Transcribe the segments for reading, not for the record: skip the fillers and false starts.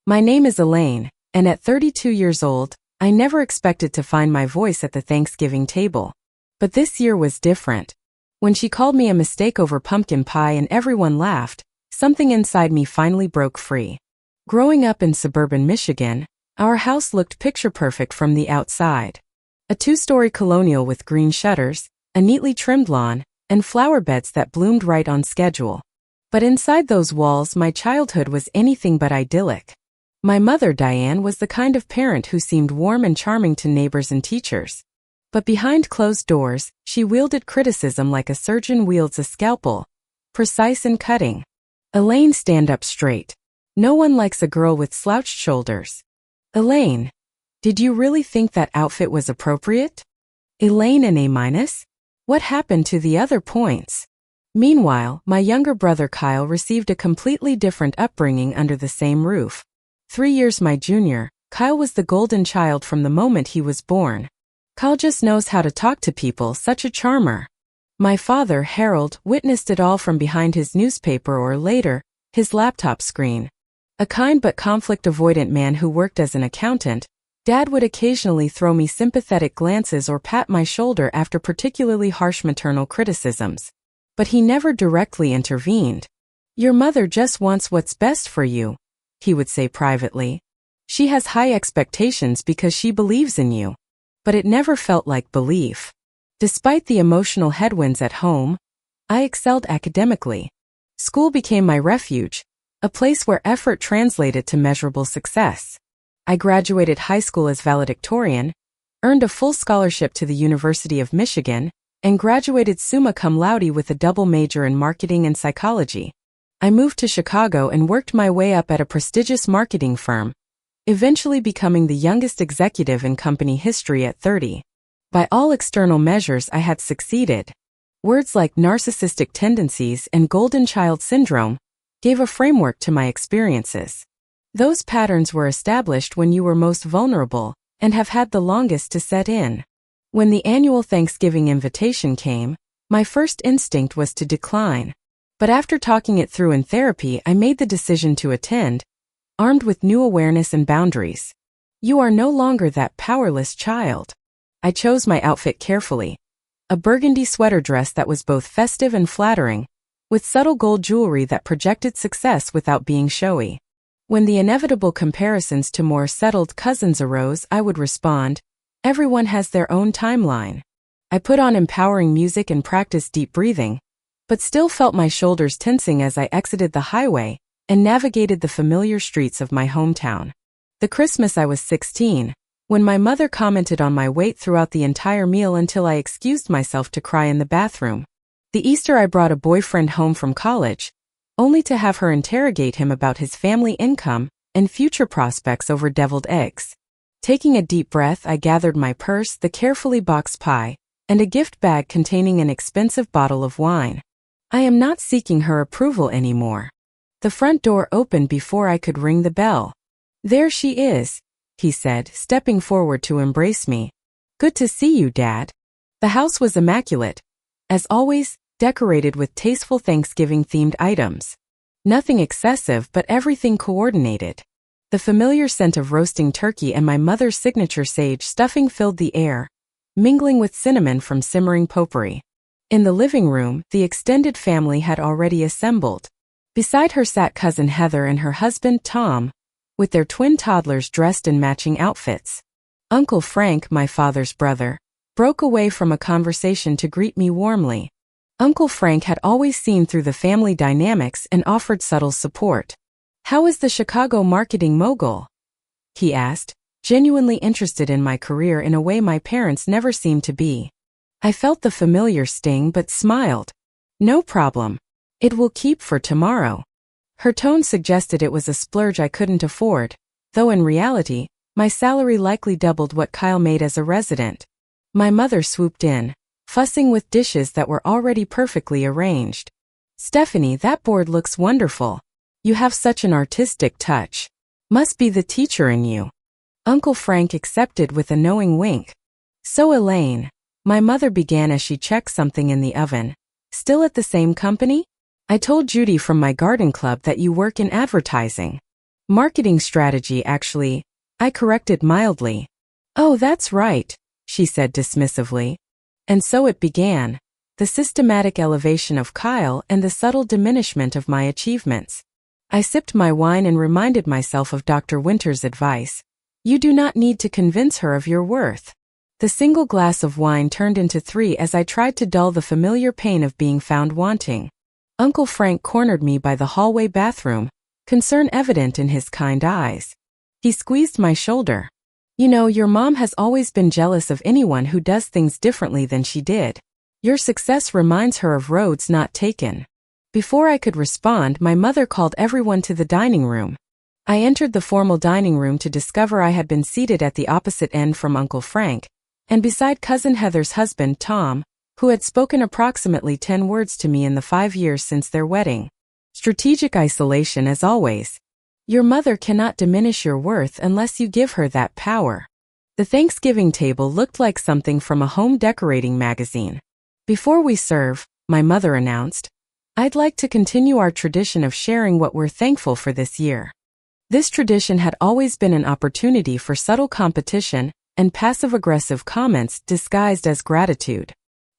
My name is Elaine, and at 32 years old, I never expected to find my voice at the Thanksgiving table. But this year was different. When she called me a mistake over pumpkin pie and everyone laughed, something inside me finally broke free. Growing up in suburban Michigan, our house looked picture-perfect from the outside. A two-story colonial with green shutters, a neatly trimmed lawn, and flower beds that bloomed right on schedule. But inside those walls, my childhood was anything but idyllic. My mother, Diane, was the kind of parent who seemed warm and charming to neighbors and teachers. But behind closed doors, she wielded criticism like a surgeon wields a scalpel, precise and cutting. Elaine, stand up straight. No one likes a girl with slouched shoulders. Elaine, did you really think that outfit was appropriate? Elaine, an A-? What happened to the other points? Meanwhile, my younger brother Kyle received a completely different upbringing under the same roof. 3 years my junior, Kyle was the golden child from the moment he was born. Kyle just knows how to talk to people, such a charmer. My father, Harold, witnessed it all from behind his newspaper or later, his laptop screen. A kind but conflict-avoidant man who worked as an accountant, Dad would occasionally throw me sympathetic glances or pat my shoulder after particularly harsh maternal criticisms. But he never directly intervened. Your mother just wants what's best for you, he would say privately. She has high expectations because she believes in you. But it never felt like belief. Despite the emotional headwinds at home, I excelled academically. School became my refuge, a place where effort translated to measurable success. I graduated high school as valedictorian, earned a full scholarship to the University of Michigan, and graduated summa cum laude with a double major in marketing and psychology. I moved to Chicago and worked my way up at a prestigious marketing firm, eventually becoming the youngest executive in company history at 30. By all external measures, I had succeeded. Words like narcissistic tendencies and golden child syndrome gave a framework to my experiences. Those patterns were established when you were most vulnerable and have had the longest to set in. When the annual Thanksgiving invitation came, my first instinct was to decline. But after talking it through in therapy, I made the decision to attend, armed with new awareness and boundaries. You are no longer that powerless child. I chose my outfit carefully. A burgundy sweater dress that was both festive and flattering, with subtle gold jewelry that projected success without being showy. When the inevitable comparisons to more settled cousins arose, I would respond, everyone has their own timeline. I put on empowering music and practiced deep breathing, but still felt my shoulders tensing as I exited the highway and navigated the familiar streets of my hometown. The Christmas I was 16, when my mother commented on my weight throughout the entire meal until I excused myself to cry in the bathroom. The Easter I brought a boyfriend home from college, only to have her interrogate him about his family income and future prospects over deviled eggs. Taking a deep breath, I gathered my purse, the carefully boxed pie, and a gift bag containing an expensive bottle of wine. I am not seeking her approval anymore. The front door opened before I could ring the bell. There she is, he said, stepping forward to embrace me. Good to see you, Dad. The house was immaculate, as always, decorated with tasteful Thanksgiving-themed items. Nothing excessive, but everything coordinated. The familiar scent of roasting turkey and my mother's signature sage stuffing filled the air, mingling with cinnamon from simmering potpourri. In the living room, the extended family had already assembled. Beside her sat cousin Heather and her husband Tom, with their twin toddlers dressed in matching outfits. Uncle Frank, my father's brother, broke away from a conversation to greet me warmly. Uncle Frank had always seen through the family dynamics and offered subtle support. How is the Chicago marketing mogul? He asked, genuinely interested in my career in a way my parents never seemed to be. I felt the familiar sting but smiled. No problem. It will keep for tomorrow. Her tone suggested it was a splurge I couldn't afford, though in reality, my salary likely doubled what Kyle made as a resident. My mother swooped in, fussing with dishes that were already perfectly arranged. Stephanie, that board looks wonderful. You have such an artistic touch. Must be the teacher in you. Uncle Frank accepted with a knowing wink. So Elaine, my mother began as she checked something in the oven. Still at the same company? I told Judy from my garden club that you work in advertising. Marketing strategy, actually, I corrected mildly. Oh, that's right, she said dismissively. And so it began. The systematic elevation of Kyle and the subtle diminishment of my achievements. I sipped my wine and reminded myself of Dr. Winter's advice. You do not need to convince her of your worth. The single glass of wine turned into 3 as I tried to dull the familiar pain of being found wanting. Uncle Frank cornered me by the hallway bathroom, concern evident in his kind eyes. He squeezed my shoulder. You know, your mom has always been jealous of anyone who does things differently than she did. Your success reminds her of roads not taken. Before I could respond, my mother called everyone to the dining room. I entered the formal dining room to discover I had been seated at the opposite end from Uncle Frank, and beside Cousin Heather's husband, Tom, who had spoken approximately 10 words to me in the 5 years since their wedding. Strategic isolation as always. Your mother cannot diminish your worth unless you give her that power. The Thanksgiving table looked like something from a home decorating magazine. Before we serve, my mother announced, I'd like to continue our tradition of sharing what we're thankful for this year. This tradition had always been an opportunity for subtle competition and passive-aggressive comments disguised as gratitude.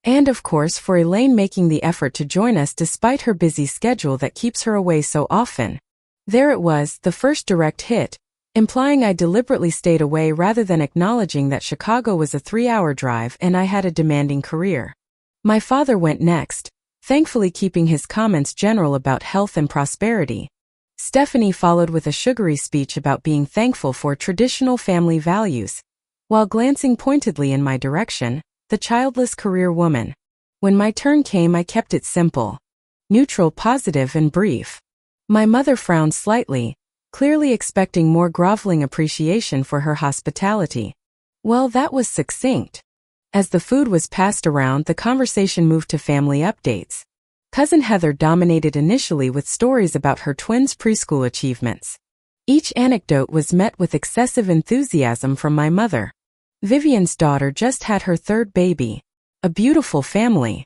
And of course for Elaine making the effort to join us despite her busy schedule that keeps her away so often. There it was, the first direct hit, implying I deliberately stayed away rather than acknowledging that Chicago was a 3-hour drive and I had a demanding career. My father went next, thankfully keeping his comments general about health and prosperity. Stephanie followed with a sugary speech about being thankful for traditional family values, while glancing pointedly in my direction, the childless career woman. When my turn came, I kept it simple, neutral, positive, and brief. My mother frowned slightly, clearly expecting more groveling appreciation for her hospitality. Well, that was succinct. As the food was passed around, the conversation moved to family updates. Cousin Heather dominated initially with stories about her twins' preschool achievements. Each anecdote was met with excessive enthusiasm from my mother. Vivian's daughter just had her 3rd baby. A beautiful family.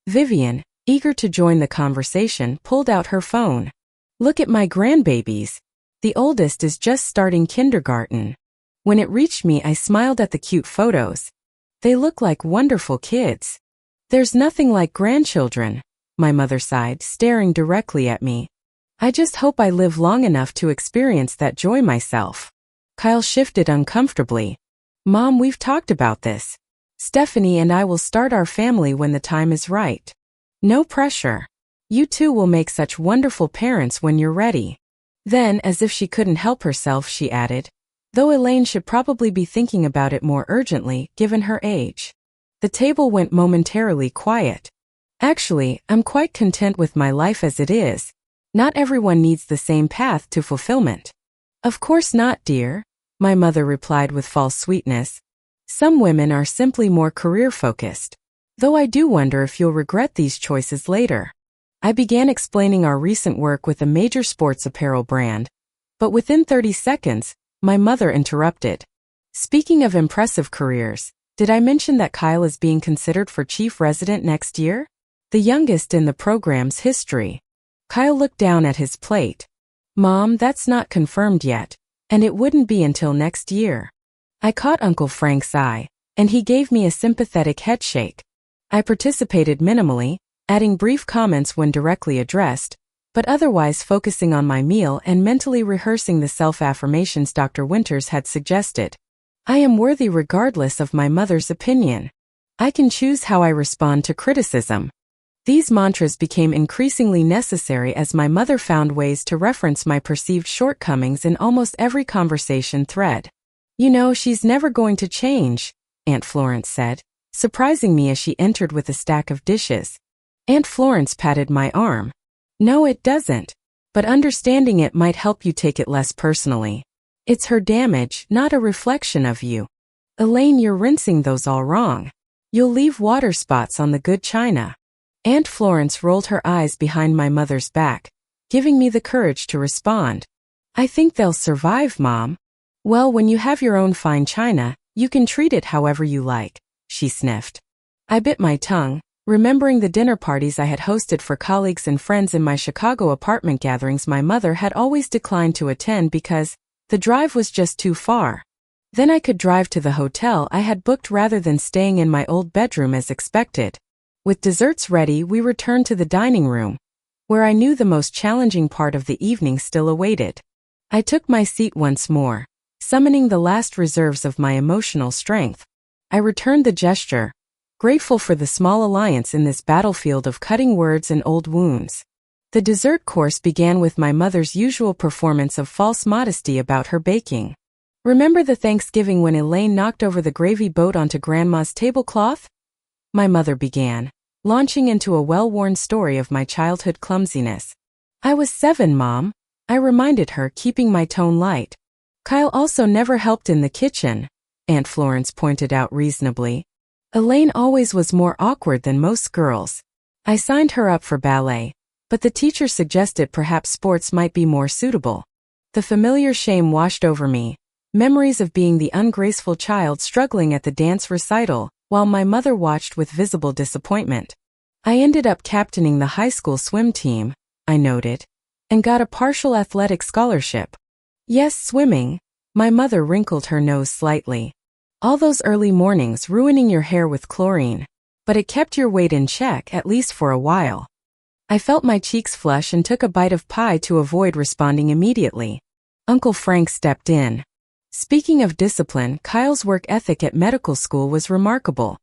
Vivian, eager to join the conversation, pulled out her phone. Look at my grandbabies. The oldest is just starting kindergarten. When it reached me, I smiled at the cute photos. They look like wonderful kids. There's nothing like grandchildren, my mother sighed, staring directly at me. I just hope I live long enough to experience that joy myself. Kyle shifted uncomfortably. Mom, we've talked about this. Stephanie and I will start our family when the time is right. No pressure. You two will make such wonderful parents when you're ready. Then, as if she couldn't help herself, she added, though Elaine should probably be thinking about it more urgently, given her age. The table went momentarily quiet. Actually, I'm quite content with my life as it is. Not everyone needs the same path to fulfillment. Of course not, dear, my mother replied with false sweetness. Some women are simply more career-focused. Though I do wonder if you'll regret these choices later. I began explaining our recent work with a major sports apparel brand, but within 30 seconds, my mother interrupted. Speaking of impressive careers, did I mention that Kyle is being considered for chief resident next year? The youngest in the program's history. Kyle looked down at his plate. Mom, that's not confirmed yet, and it wouldn't be until next year. I caught Uncle Frank's eye, and he gave me a sympathetic headshake. I participated minimally, adding brief comments when directly addressed, but otherwise focusing on my meal and mentally rehearsing the self-affirmations Dr. Winters had suggested. I am worthy regardless of my mother's opinion. I can choose how I respond to criticism. These mantras became increasingly necessary as my mother found ways to reference my perceived shortcomings in almost every conversation thread. You know, she's never going to change, Aunt Florence said, surprising me as she entered with a stack of dishes. Aunt Florence patted my arm. No, it doesn't. But understanding it might help you take it less personally. It's her damage, not a reflection of you. Elaine, you're rinsing those all wrong. You'll leave water spots on the good china. Aunt Florence rolled her eyes behind my mother's back, giving me the courage to respond. I think they'll survive, Mom. Well, when you have your own fine china, you can treat it however you like, she sniffed. I bit my tongue, Remembering the dinner parties I had hosted for colleagues and friends in my Chicago apartment gatherings my mother had always declined to attend because the drive was just too far. Then I could drive to the hotel I had booked rather than staying in my old bedroom as expected. With desserts ready, we returned to the dining room, where I knew the most challenging part of the evening still awaited. I took my seat once more, summoning the last reserves of my emotional strength. I returned the gesture, grateful for the small alliance in this battlefield of cutting words and old wounds. The dessert course began with my mother's usual performance of false modesty about her baking. Remember the Thanksgiving when Elaine knocked over the gravy boat onto Grandma's tablecloth? My mother began, launching into a well-worn story of my childhood clumsiness. I was 7, Mom, I reminded her, keeping my tone light. Kyle also never helped in the kitchen, Aunt Florence pointed out reasonably. Elaine always was more awkward than most girls. I signed her up for ballet, but the teacher suggested perhaps sports might be more suitable. The familiar shame washed over me, memories of being the ungraceful child struggling at the dance recital, while my mother watched with visible disappointment. I ended up captaining the high school swim team, I noted, and got a partial athletic scholarship. Yes, swimming. My mother wrinkled her nose slightly. All those early mornings ruining your hair with chlorine. But it kept your weight in check, at least for a while. I felt my cheeks flush and took a bite of pie to avoid responding immediately. Uncle Frank stepped in. Speaking of discipline, Kyle's work ethic at medical school was remarkable.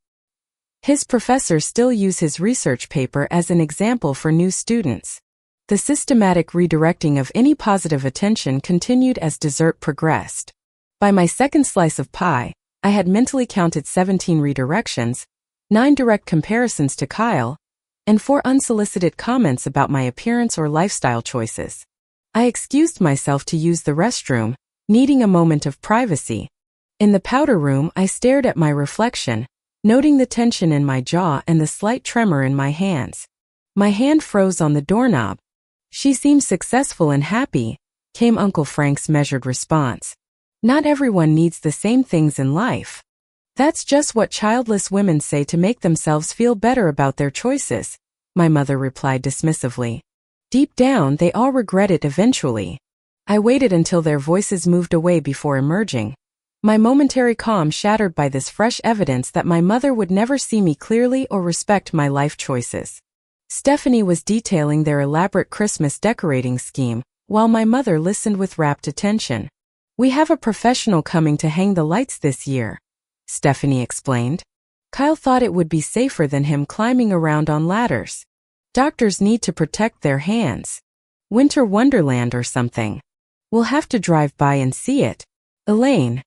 His professors still use his research paper as an example for new students. The systematic redirecting of any positive attention continued as dessert progressed. By my second slice of pie, I had mentally counted 17 redirections, 9 direct comparisons to Kyle, and 4 unsolicited comments about my appearance or lifestyle choices. I excused myself to use the restroom, needing a moment of privacy. In the powder room, I stared at my reflection, noting the tension in my jaw and the slight tremor in my hands. My hand froze on the doorknob. She seems successful and happy, came Uncle Frank's measured response. Not everyone needs the same things in life. That's just what childless women say to make themselves feel better about their choices, my mother replied dismissively. Deep down, they all regret it eventually. I waited until their voices moved away before emerging, my momentary calm shattered by this fresh evidence that my mother would never see me clearly or respect my life choices. Stephanie was detailing their elaborate Christmas decorating scheme, while my mother listened with rapt attention. We have a professional coming to hang the lights this year, Stephanie explained. Kyle thought it would be safer than him climbing around on ladders. Doctors need to protect their hands. Winter wonderland or something. We'll have to drive by and see it. Elaine,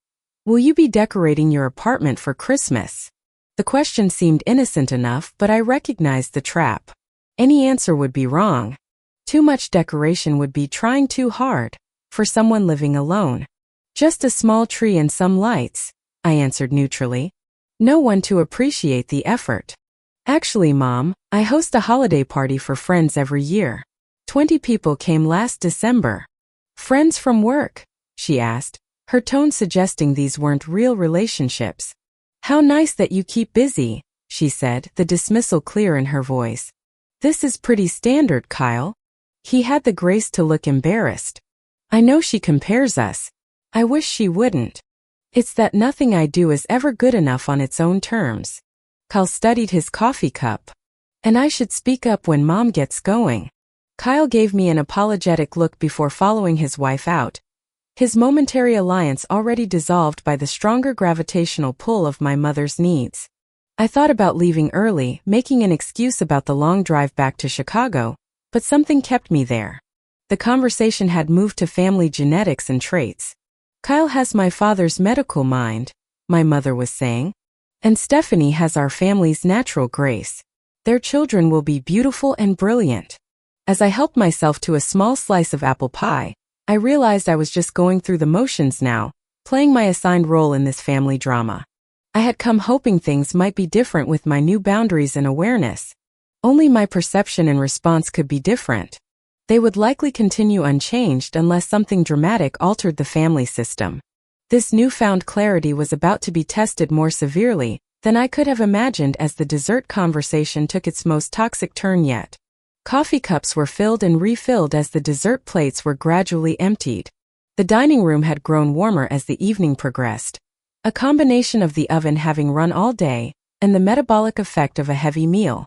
will you be decorating your apartment for Christmas? The question seemed innocent enough, but I recognized the trap. Any answer would be wrong. Too much decoration would be trying too hard for someone living alone. Just a small tree and some lights, I answered neutrally. No one to appreciate the effort. Actually, Mom, I host a holiday party for friends every year. 20 people came last December. Friends from work? She asked, her tone suggesting these weren't real relationships. How nice that you keep busy, she said, the dismissal clear in her voice. This is pretty standard, Kyle. He had the grace to look embarrassed. I know she compares us. I wish she wouldn't. It's that nothing I do is ever good enough on its own terms. Kyle studied his coffee cup. And I should speak up when Mom gets going. Kyle gave me an apologetic look before following his wife out, his momentary alliance already dissolved by the stronger gravitational pull of my mother's needs. I thought about leaving early, making an excuse about the long drive back to Chicago, but something kept me there. The conversation had moved to family genetics and traits. Kyle has my father's medical mind, my mother was saying, and Stephanie has our family's natural grace. Their children will be beautiful and brilliant. As I helped myself to a small slice of apple pie, I realized I was just going through the motions now, playing my assigned role in this family drama. I had come hoping things might be different with my new boundaries and awareness. Only my perception and response could be different. They would likely continue unchanged unless something dramatic altered the family system. This newfound clarity was about to be tested more severely, than I could have imagined as the dessert conversation took its most toxic turn yet. Coffee cups were filled and refilled as the dessert plates were gradually emptied. The dining room had grown warmer as the evening progressed, a combination of the oven having run all day and the metabolic effect of a heavy meal.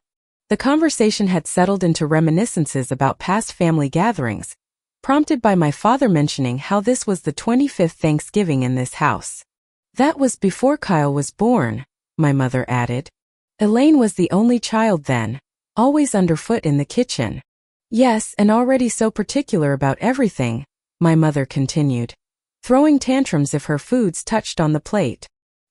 The conversation had settled into reminiscences about past family gatherings, prompted by my father mentioning how this was the 25th Thanksgiving in this house. That was before Kyle was born, my mother added. Elaine was the only child then, always underfoot in the kitchen. Yes, and already so particular about everything, my mother continued, throwing tantrums if her foods touched on the plate.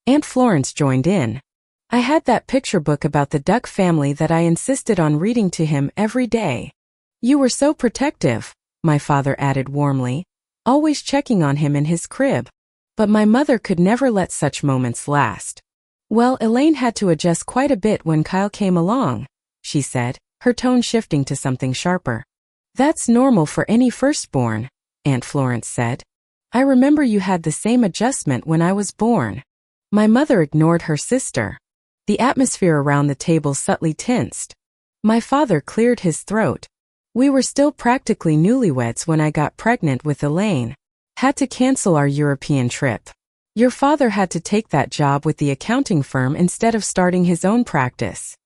Aunt Florence joined in. I had that picture book about the Duck family that I insisted on reading to him every day. You were so protective, my father added warmly, always checking on him in his crib. But my mother could never let such moments last. Well, Elaine had to adjust quite a bit when Kyle came along, she said, her tone shifting to something sharper. That's normal for any firstborn, Aunt Florence said. I remember you had the same adjustment when I was born. My mother ignored her sister. The atmosphere around the table subtly tensed. My father cleared his throat. We were still practically newlyweds when I got pregnant with Elaine. Had to cancel our European trip. Your father had to take that job with the accounting firm instead of starting his own practice.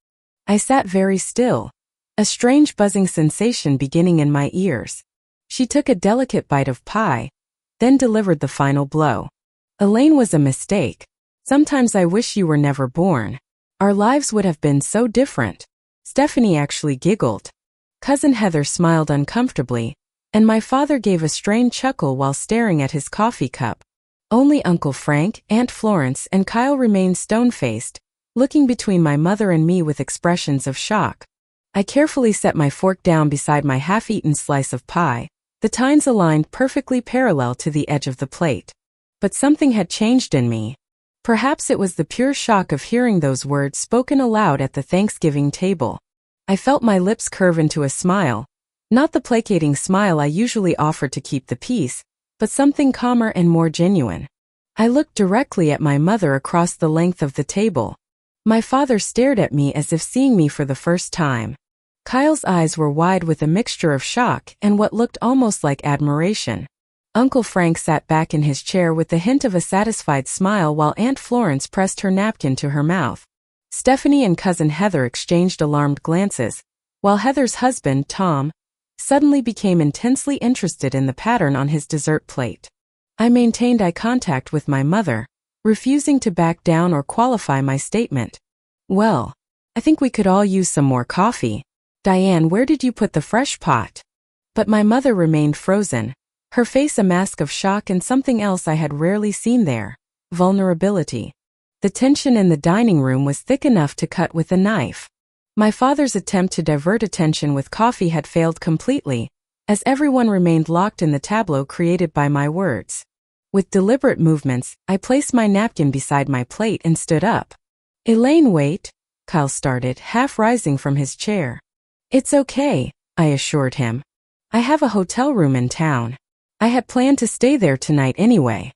I sat very still, a strange buzzing sensation beginning in my ears. She took a delicate bite of pie, then delivered the final blow. Elaine was a mistake. Sometimes I wish you were never born. Our lives would have been so different. Stephanie actually giggled. Cousin Heather smiled uncomfortably, and my father gave a strained chuckle while staring at his coffee cup. Only Uncle Frank, Aunt Florence, and Kyle remained stone-faced, looking between my mother and me with expressions of shock. I carefully set my fork down beside my half-eaten slice of pie, the tines aligned perfectly parallel to the edge of the plate. But something had changed in me. Perhaps it was the pure shock of hearing those words spoken aloud at the Thanksgiving table. I felt my lips curve into a smile, not the placating smile I usually offer to keep the peace, but something calmer and more genuine. I looked directly at my mother across the length of the table. My father stared at me as if seeing me for the first time. Kyle's eyes were wide with a mixture of shock and what looked almost like admiration. Uncle Frank sat back in his chair with the hint of a satisfied smile while Aunt Florence pressed her napkin to her mouth. Stephanie and Cousin Heather exchanged alarmed glances, while Heather's husband, Tom, suddenly became intensely interested in the pattern on his dessert plate. I maintained eye contact with my mother, refusing to back down or qualify my statement. Well, I think we could all use some more coffee. Diane, where did you put the fresh pot? But my mother remained frozen, her face a mask of shock and something else I had rarely seen there, vulnerability. The tension in the dining room was thick enough to cut with a knife. My father's attempt to divert attention with coffee had failed completely, as everyone remained locked in the tableau created by my words. With deliberate movements, I placed my napkin beside my plate and stood up. Elaine, wait, Kyle started, half rising from his chair. It's okay, I assured him. I have a hotel room in town. I had planned to stay there tonight anyway.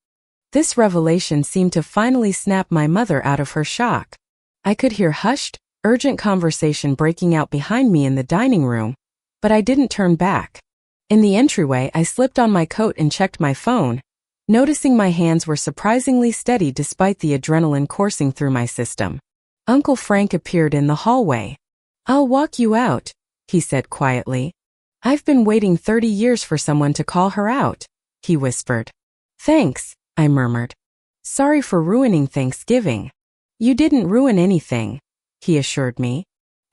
This revelation seemed to finally snap my mother out of her shock. I could hear hushed, urgent conversation breaking out behind me in the dining room, but I didn't turn back. In the entryway, I slipped on my coat and checked my phone, noticing my hands were surprisingly steady despite the adrenaline coursing through my system. Uncle Frank appeared in the hallway. I'll walk you out, he said quietly. I've been waiting 30 years for someone to call her out, he whispered. Thanks, I murmured. Sorry for ruining Thanksgiving. You didn't ruin anything, he assured me.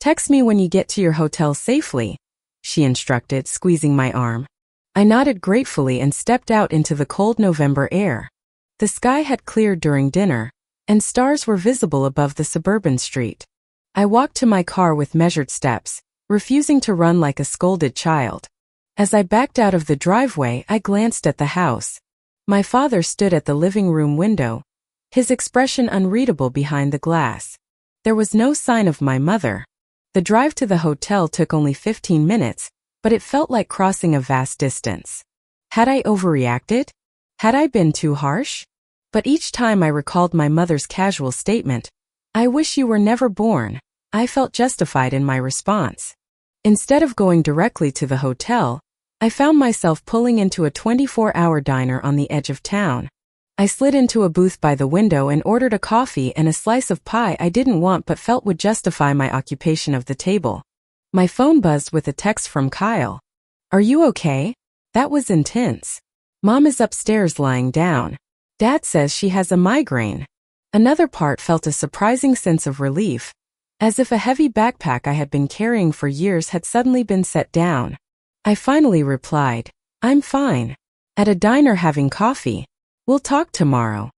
Text me when you get to your hotel safely, she instructed, squeezing my arm. I nodded gratefully and stepped out into the cold November air. The sky had cleared during dinner, and stars were visible above the suburban street. I walked to my car with measured steps, refusing to run like a scolded child. As I backed out of the driveway, I glanced at the house. My father stood at the living room window, his expression unreadable behind the glass. There was no sign of my mother. The drive to the hotel took only 15 minutes, but it felt like crossing a vast distance. Had I overreacted? Had I been too harsh? But each time I recalled my mother's casual statement, I wish you were never born. I felt justified in my response. Instead of going directly to the hotel, I found myself pulling into a 24-hour diner on the edge of town. I slid into a booth by the window and ordered a coffee and a slice of pie I didn't want but felt would justify my occupation of the table. My phone buzzed with a text from Kyle. "Are you okay?" That was intense. "Mom is upstairs lying down. Dad says she has a migraine." Another part felt a surprising sense of relief, as if a heavy backpack I had been carrying for years had suddenly been set down. I finally replied, "I'm fine. At a diner having coffee. We'll talk tomorrow."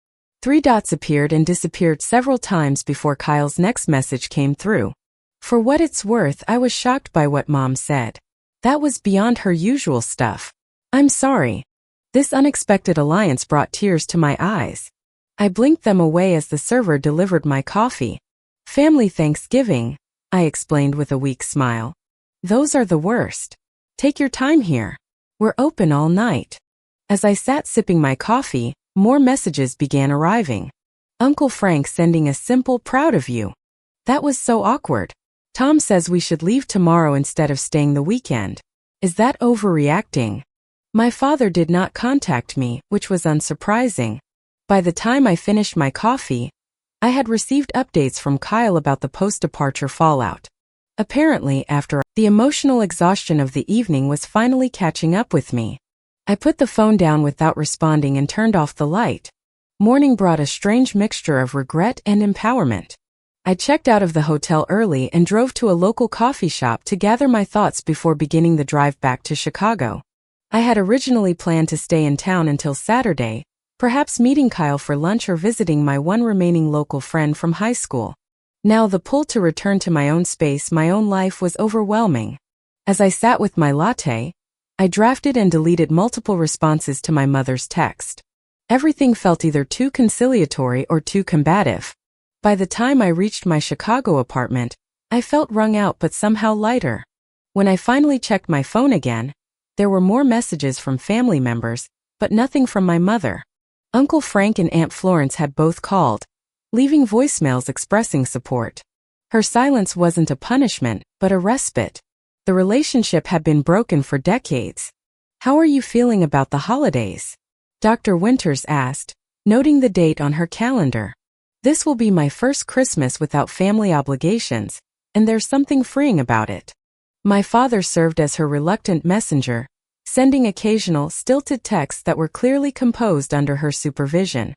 3 dots appeared and disappeared several times before Kyle's next message came through. For what it's worth, I was shocked by what Mom said. That was beyond her usual stuff. "I'm sorry." This unexpected alliance brought tears to my eyes. I blinked them away as the server delivered my coffee. "Family Thanksgiving," I explained with a weak smile. "Those are the worst. Take your time here. We're open all night." As I sat sipping my coffee, more messages began arriving. Uncle Frank sending a simple "proud of you." That was so awkward. Tom says we should leave tomorrow instead of staying the weekend. Is that overreacting? My father did not contact me, which was unsurprising. By the time I finished my coffee, I had received updates from Kyle about the post-departure fallout. Apparently, the emotional exhaustion of the evening was finally catching up with me. I put the phone down without responding and turned off the light. Morning brought a strange mixture of regret and empowerment. I checked out of the hotel early and drove to a local coffee shop to gather my thoughts before beginning the drive back to Chicago. I had originally planned to stay in town until Saturday, perhaps meeting Kyle for lunch or visiting my one remaining local friend from high school. Now the pull to return to my own space, my own life, was overwhelming. As I sat with my latte, I drafted and deleted multiple responses to my mother's text. Everything felt either too conciliatory or too combative. By the time I reached my Chicago apartment, I felt wrung out but somehow lighter. When I finally checked my phone again, there were more messages from family members, but nothing from my mother. Uncle Frank and Aunt Florence had both called, leaving voicemails expressing support. Her silence wasn't a punishment, but a respite. The relationship had been broken for decades. "How are you feeling about the holidays?" Dr. Winters asked, noting the date on her calendar. "This will be my first Christmas without family obligations, and there's something freeing about it." My father served as her reluctant messenger, sending occasional, stilted texts that were clearly composed under her supervision.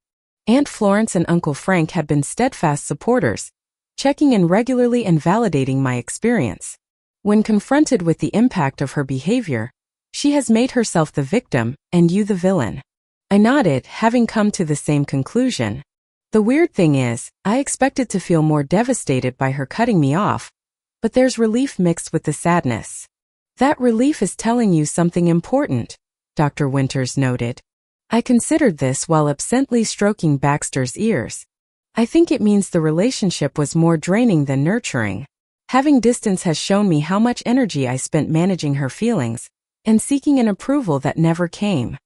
Aunt Florence and Uncle Frank had been steadfast supporters, checking in regularly and validating my experience. When confronted with the impact of her behavior, she has made herself the victim and you the villain. I nodded, having come to the same conclusion. The weird thing is, I expected to feel more devastated by her cutting me off, but there's relief mixed with the sadness. "That relief is telling you something important," Dr. Winters noted. I considered this while absently stroking Baxter's ears. "I think it means the relationship was more draining than nurturing. Having distance has shown me how much energy I spent managing her feelings and seeking an approval that never came."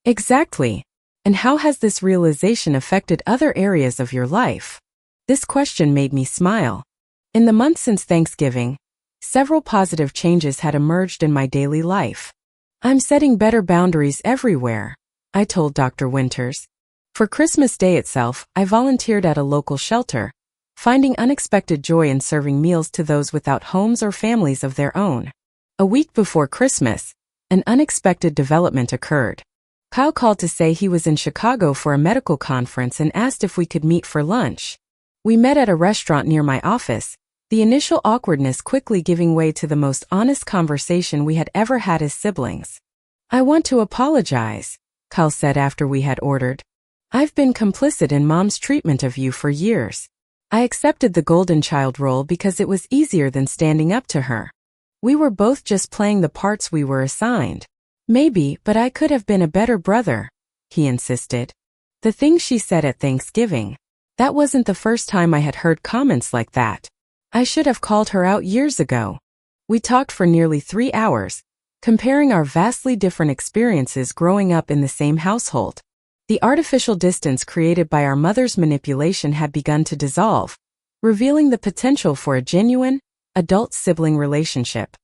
Exactly. And how has this realization affected other areas of your life? This question made me smile. In the months since Thanksgiving, several positive changes had emerged in my daily life. "I'm setting better boundaries everywhere," I told Dr. Winters. For Christmas Day itself, I volunteered at a local shelter, finding unexpected joy in serving meals to those without homes or families of their own. A week before Christmas, an unexpected development occurred. Kyle called to say he was in Chicago for a medical conference and asked if we could meet for lunch. We met at a restaurant near my office, the initial awkwardness quickly giving way to the most honest conversation we had ever had as siblings. "I want to apologize," Kyle said after we had ordered. "I've been complicit in Mom's treatment of you for years. I accepted the golden child role because it was easier than standing up to her. We were both just playing the parts we were assigned. Maybe, but I could have been a better brother," he insisted. The things she said at Thanksgiving. That wasn't the first time I had heard comments like that. I should have called her out years ago. We talked for nearly 3 hours, comparing our vastly different experiences growing up in the same household. The artificial distance created by our mother's manipulation had begun to dissolve, revealing the potential for a genuine, adult-sibling relationship.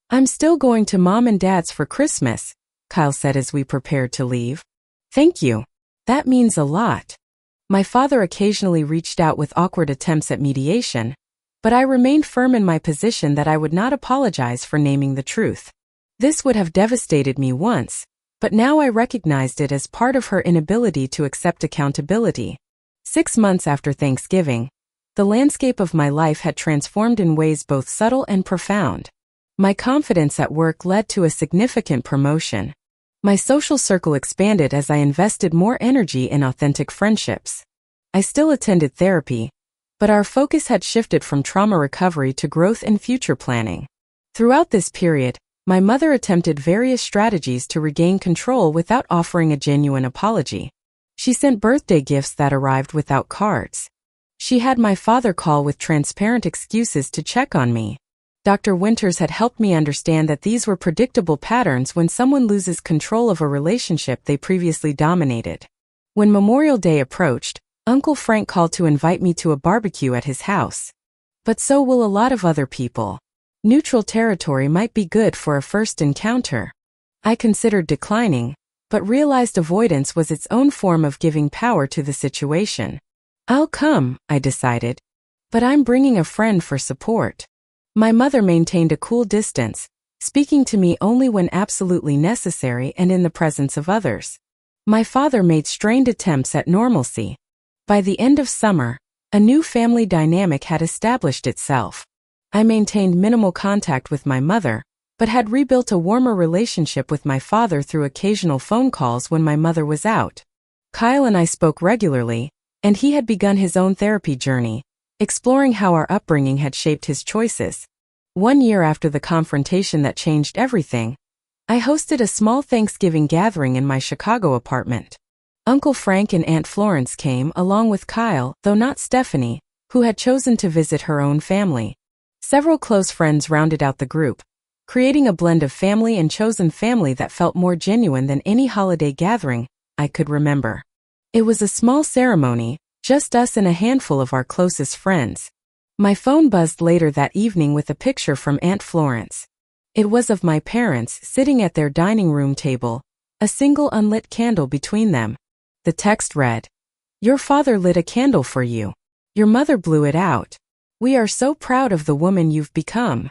"I'm still going to Mom and Dad's for Christmas," Kyle said as we prepared to leave. "Thank you. That means a lot." My father occasionally reached out with awkward attempts at mediation, but I remained firm in my position that I would not apologize for naming the truth. This would have devastated me once, but now I recognized it as part of her inability to accept accountability. 6 months after Thanksgiving, the landscape of my life had transformed in ways both subtle and profound. My confidence at work led to a significant promotion. My social circle expanded as I invested more energy in authentic friendships. I still attended therapy, but our focus had shifted from trauma recovery to growth and future planning. Throughout this period, my mother attempted various strategies to regain control without offering a genuine apology. She sent birthday gifts that arrived without cards. She had my father call with transparent excuses to check on me. Dr. Winters had helped me understand that these were predictable patterns when someone loses control of a relationship they previously dominated. When Memorial Day approached, Uncle Frank called to invite me to a barbecue at his house. But so will a lot of other people. Neutral territory might be good for a first encounter. I considered declining, but realized avoidance was its own form of giving power to the situation. "I'll come," I decided, "but I'm bringing a friend for support." My mother maintained a cool distance, speaking to me only when absolutely necessary and in the presence of others. My father made strained attempts at normalcy. By the end of summer, a new family dynamic had established itself. I maintained minimal contact with my mother, but had rebuilt a warmer relationship with my father through occasional phone calls when my mother was out. Kyle and I spoke regularly, and he had begun his own therapy journey, exploring how our upbringing had shaped his choices. 1 year after the confrontation that changed everything, I hosted a small Thanksgiving gathering in my Chicago apartment. Uncle Frank and Aunt Florence came along with Kyle, though not Stephanie, who had chosen to visit her own family. Several close friends rounded out the group, creating a blend of family and chosen family that felt more genuine than any holiday gathering I could remember. It was a small ceremony, just us and a handful of our closest friends. My phone buzzed later that evening with a picture from Aunt Florence. It was of my parents sitting at their dining room table, a single unlit candle between them. The text read, "Your father lit a candle for you. Your mother blew it out. We are so proud of the woman you've become."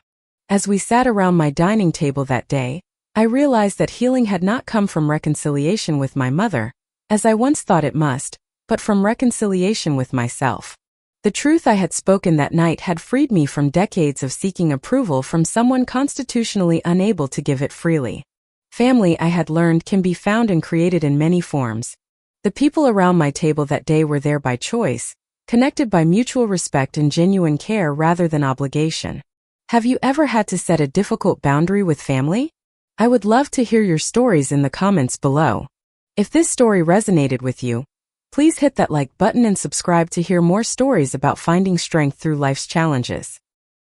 As we sat around my dining table that day, I realized that healing had not come from reconciliation with my mother, as I once thought it must, but from reconciliation with myself. The truth I had spoken that night had freed me from decades of seeking approval from someone constitutionally unable to give it freely. Family, I had learned, can be found and created in many forms. The people around my table that day were there by choice, connected by mutual respect and genuine care rather than obligation. Have you ever had to set a difficult boundary with family? I would love to hear your stories in the comments below. If this story resonated with you, please hit that like button and subscribe to hear more stories about finding strength through life's challenges.